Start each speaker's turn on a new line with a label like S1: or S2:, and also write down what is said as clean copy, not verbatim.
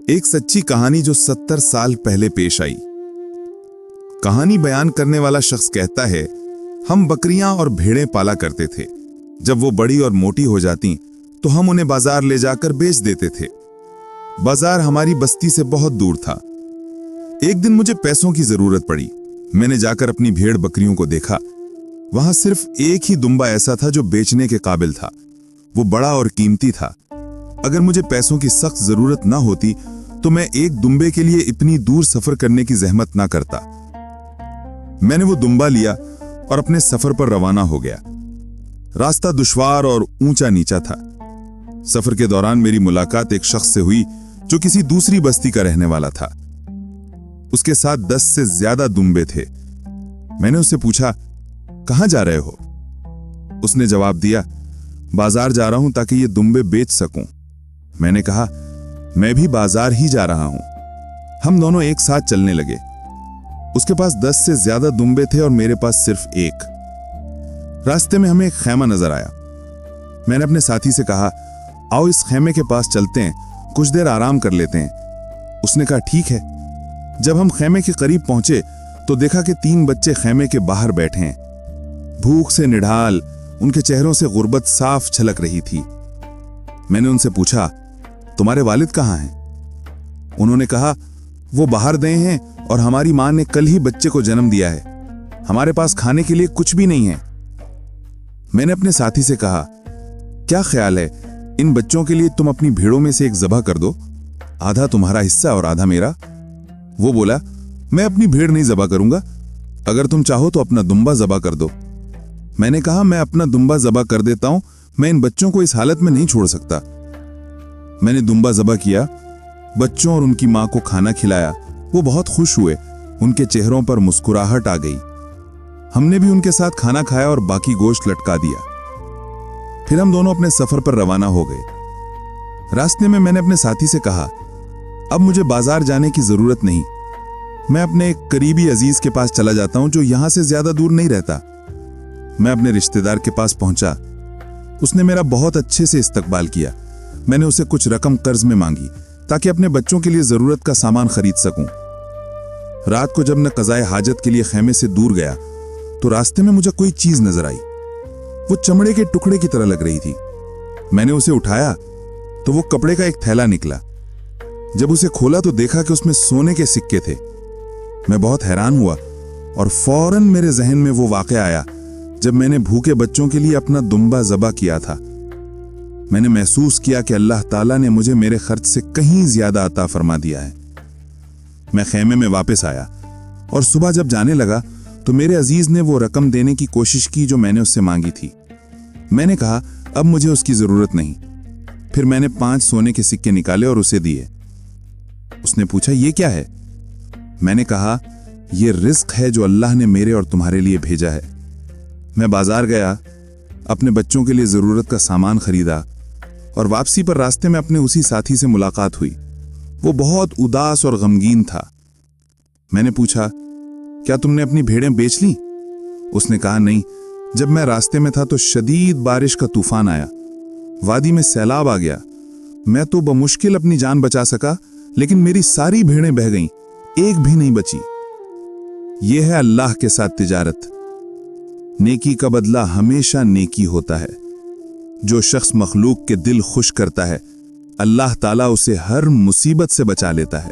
S1: एक सच्ची कहानी जो 70 साल पहले पेश आई। कहानी बयान करने वाला शख्स कहता है, हम बकरियां और भेड़ें पाला करते थे। जब वो बड़ी और मोटी हो जाती तो हम उन्हें बाजार ले जाकर बेच देते थे। बाजार हमारी बस्ती से बहुत दूर था। एक दिन मुझे पैसों की जरूरत पड़ी। मैंने जाकर अपनी भेड़ बकरियों को देखा। वहां सिर्फ एक ही दुम्बा ऐसा था जो बेचने के काबिल था। वो बड़ा और कीमती था। अगर मुझे पैसों की सख्त जरूरत ना होती तो मैं एक दुम्बे के लिए इतनी दूर सफर करने की जहमत ना करता। मैंने वो दुम्बा लिया और अपने सफर पर रवाना हो गया। रास्ता दुश्वार और ऊंचा नीचा था। सफर के दौरान मेरी मुलाकात एक शख्स से हुई जो किसी दूसरी बस्ती का रहने वाला था। उसके साथ 10 से ज्यादा दुम्बे थे। मैंने उससे पूछा, कहां जा रहे हो? उसने जवाब दिया, बाजार जा रहा हूं ताकि ये दुम्बे बेच सकूं। मैंने कहा, मैं भी बाजार ही जा रहा हूं। हम दोनों एक साथ चलने लगे। उसके पास 10 से ज्यादा दुम्बे थे और मेरे पास सिर्फ एक। रास्ते में हमें एक खैमा नजर आया। मैंने अपने साथी से कहा, आओ इस खैमे के पास चलते हैं, कुछ देर आराम कर लेते हैं। उसने कहा, ठीक है। जब हम खैमे के करीब पहुंचे तो देखा कि 3 बच्चे खैमे के बाहर बैठे हैं। भूख से निढाल, उनके चेहरों से गुर्बत साफ झलक रही थी। मैंने उनसे पूछा, तुम्हारे वालिद कहाँ हैं? उन्होंने कहा, वो बाहर गए हैं और हमारी मां ने कल ही बच्चे को जन्म दिया है। हमारे पास खाने के लिए कुछ भी नहीं है। मैंने अपने साथी से कहा, क्या ख्याल है, इन बच्चों के लिए तुम अपनी भेड़ों में से एक ज़बह कर दो, आधा तुम्हारा हिस्सा और आधा मेरा। वो बोला, मैं अपनी भेड़ नहीं ज़बह करूंगा, अगर तुम चाहो तो अपना दुम्बा ज़बह कर दो। मैंने कहा, मैं अपना दुम्बा ज़बह कर देता हूं, मैं इन बच्चों को इस हालत में नहीं छोड़ सकता। मैंने दुम्बा ज़बह किया, बच्चों और उनकी मां को खाना खिलाया। वो बहुत खुश हुए, उनके चेहरों पर मुस्कुराहट आ गई। हमने भी उनके साथ खाना खाया और बाकी गोश्त लटका दिया। फिर हम दोनों अपने सफर पर रवाना हो गए। रास्ते में मैंने अपने साथी से कहा, अब मुझे बाजार जाने की जरूरत नहीं, मैं अपने एक करीबी अजीज के पास चला जाता हूं जो यहां से ज्यादा दूर नहीं रहता। मैं अपने रिश्तेदार के पास पहुंचा। उसने मेरा बहुत अच्छे से इस्तकबाल किया। मैंने उसे कुछ रकम कर्ज में मांगी ताकि अपने बच्चों के लिए जरूरत का सामान खरीद सकूं। रात को जब मैं कज़ाए हाजत के लिए खैमे से दूर गया तो रास्ते में मुझे कोई चीज नजर आई। वो चमड़े के टुकड़े की तरह लग रही थी। मैंने उसे उठाया तो वो कपड़े का एक थैला निकला। जब उसे खोला तो देखा कि उसमें सोने के सिक्के थे। मैं बहुत हैरान हुआ और फौरन मेरे जहन में वो वाक़या आया जब मैंने भूखे बच्चों के लिए अपना दुम्बा ज़बह किया था। मैंने महसूस किया कि अल्लाह ताला ने मुझे मेरे खर्च से कहीं ज्यादा अता फरमा दिया है। मैं खैमे में वापस आया और सुबह जब जाने लगा तो मेरे अजीज ने वो रकम देने की कोशिश की जो मैंने उससे मांगी थी। मैंने कहा, अब मुझे उसकी जरूरत नहीं। फिर मैंने 5 सोने के सिक्के निकाले और उसे दिए। उसने पूछा, ये क्या है? मैंने कहा, ये रिस्क है जो अल्लाह ने मेरे और तुम्हारे लिए भेजा है। मैं बाजार गया, अपने बच्चों के लिए जरूरत का सामान खरीदा और वापसी पर रास्ते में अपने उसी साथी से मुलाकात हुई। वो बहुत उदास और गमगीन था। मैंने पूछा, क्या तुमने अपनी भेड़ें बेच ली? उसने कहा, नहीं, जब मैं रास्ते में था तो शदीद बारिश का तूफान आया। वादी में सैलाब आ गया। मैं तो बमुश्किल अपनी जान बचा सका, लेकिन मेरी सारी भेड़ें बह गईं, एक भी नहीं बची। यह है अल्लाह के साथ तिजारत। नेकी का बदला हमेशा नेकी होता है। जो शख्स मखलूक के दिल खुश करता है, अल्लाह ताला उसे हर मुसीबत से बचा लेता है।